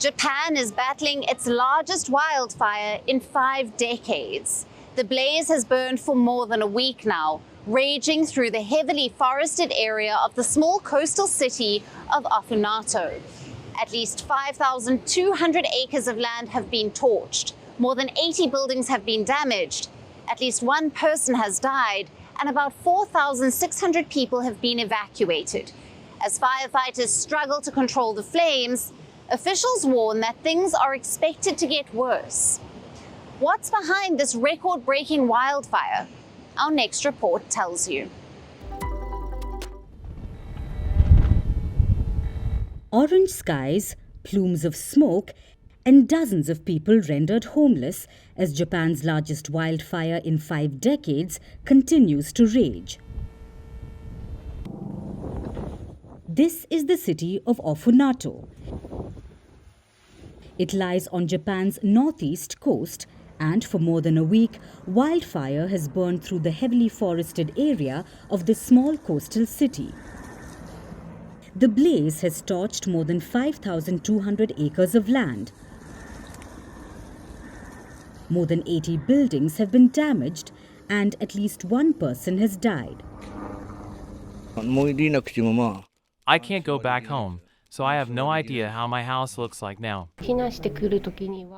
Japan is battling its largest wildfire in 5 decades. The blaze has burned for more than a week now, raging through the heavily forested area of the small coastal city of Ofunato. At least 5,200 acres of land have been torched. More than 80 buildings have been damaged. At least one person has died, and about 4,600 people have been evacuated. As firefighters struggle to control the flames, officials warn that things are expected to get worse. What's behind this record-breaking wildfire? Our next report tells you. Orange skies, plumes of smoke, and dozens of people rendered homeless as Japan's largest wildfire in 5 decades continues to rage. This is the city of Ofunato. It lies on Japan's northeast coast, and for more than a week, wildfire has burned through the heavily forested area of this small coastal city. The blaze has torched more than 5,200 acres of land. More than 80 buildings have been damaged, and at least one person has died. I can't go back home, so I have no idea how my house looks like now.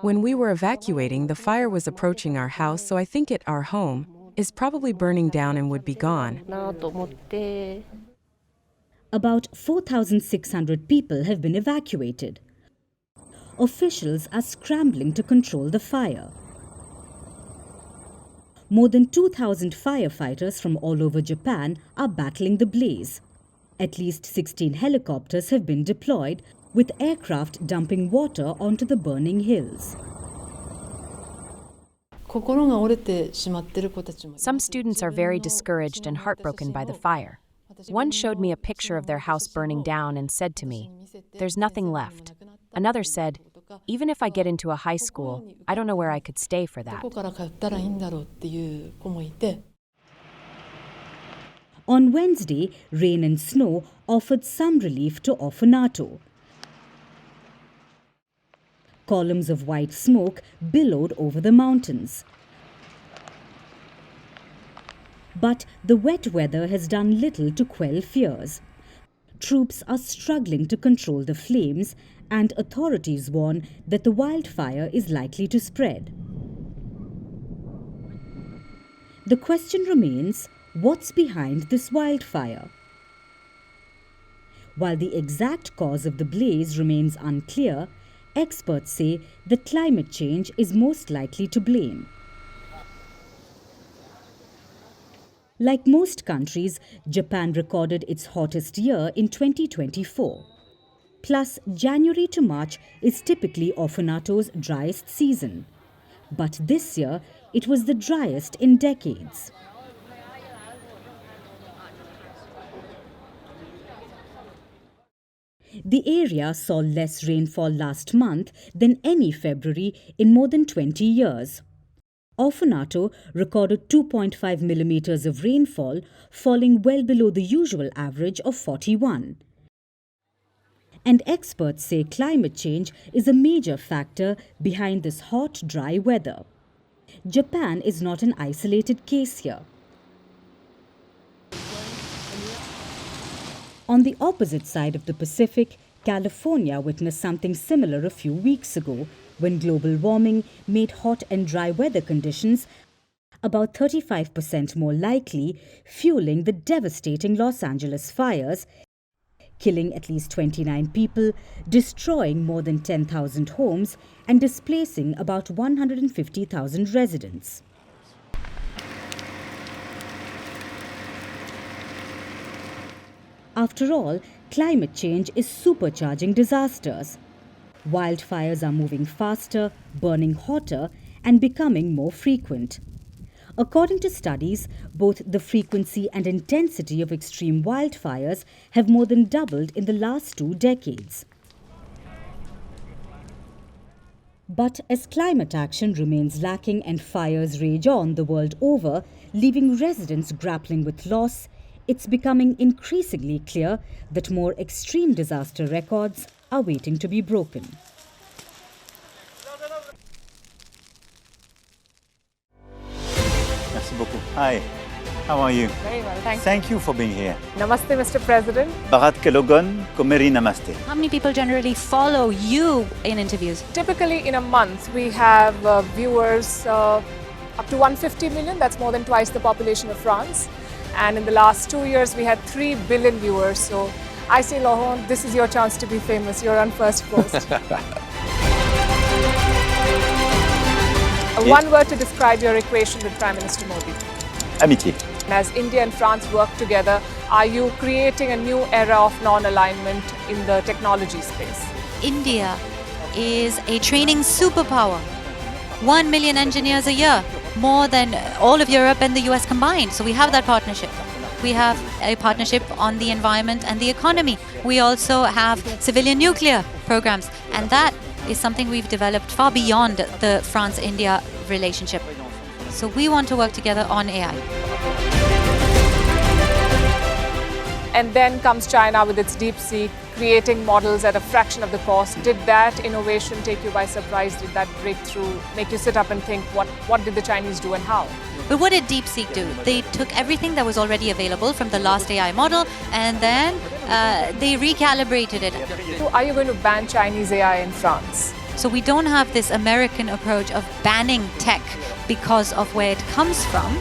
When we were evacuating, the fire was approaching our house, so I think our home is probably burning down and would be gone. About 4,600 people have been evacuated. Officials are scrambling to control the fire. More than 2,000 firefighters from all over Japan are battling the blaze. At least 16 helicopters have been deployed, with aircraft dumping water onto the burning hills. Some students are very discouraged and heartbroken by the fire. One showed me a picture of their house burning down and said to me, "There's nothing left." Another said, "Even if I get into a high school, I don't know where I could stay for that." On Wednesday, rain and snow offered some relief to Ofunato. Columns of white smoke billowed over the mountains. But the wet weather has done little to quell fears. Troops are struggling to control the flames, and authorities warn that the wildfire is likely to spread. The question remains, what's behind this wildfire? While the exact cause of the blaze remains unclear, experts say that climate change is most likely to blame. Like most countries, Japan recorded its hottest year in 2024. Plus, January to March is typically Ofunato's driest season. But this year, it was the driest in decades. The area saw less rainfall last month than any February in more than 20 years. Ofunato recorded 2.5 millimeters of rainfall, falling well below the usual average of 41. And experts say climate change is a major factor behind this hot, dry weather. Japan is not an isolated case here. On the opposite side of the Pacific, California witnessed something similar a few weeks ago, when global warming made hot and dry weather conditions about 35% more likely, fueling the devastating Los Angeles fires, killing at least 29 people, destroying more than 10,000 homes, and displacing about 150,000 residents. After all, climate change is supercharging disasters. Wildfires are moving faster, burning hotter, and becoming more frequent. According to studies, both the frequency and intensity of extreme wildfires have more than doubled in the last 2 decades. But as climate action remains lacking and fires rage on the world over, leaving residents grappling with loss, it's becoming increasingly clear that more extreme disaster records are waiting to be broken. Merci beaucoup. Hi. How are you? Very well, thank you. Thank you for being here. Namaste, Mr. President. Bharat Kelogan, Komeri Namaste. How many people generally follow you in interviews? Typically, in a month, we have viewers up to 150 million. That's more than twice the population of France. And in the last 2 years, we had 3 billion viewers. So I say, Laurent, this is your chance to be famous. You're on Firstpost. One word to describe your equation with Prime Minister Modi. Amitié. As India and France work together, are you creating a new era of non-alignment in the technology space? India is a training superpower. 1 million engineers a year, more than all of Europe and the US combined. So we have that partnership. We have a partnership on the environment and the economy. We also have civilian nuclear programs, and that is something we've developed far beyond the France-India relationship. So we want to work together on AI. And then comes China with its DeepSeek, creating models at a fraction of the cost. Did that innovation take you by surprise? Did that breakthrough make you sit up and think, what did the Chinese do and how? But what did DeepSeek do? They took everything that was already available from the last AI model, and then they recalibrated it. So are you going to ban Chinese AI in France? So we don't have this American approach of banning tech because of where it comes from.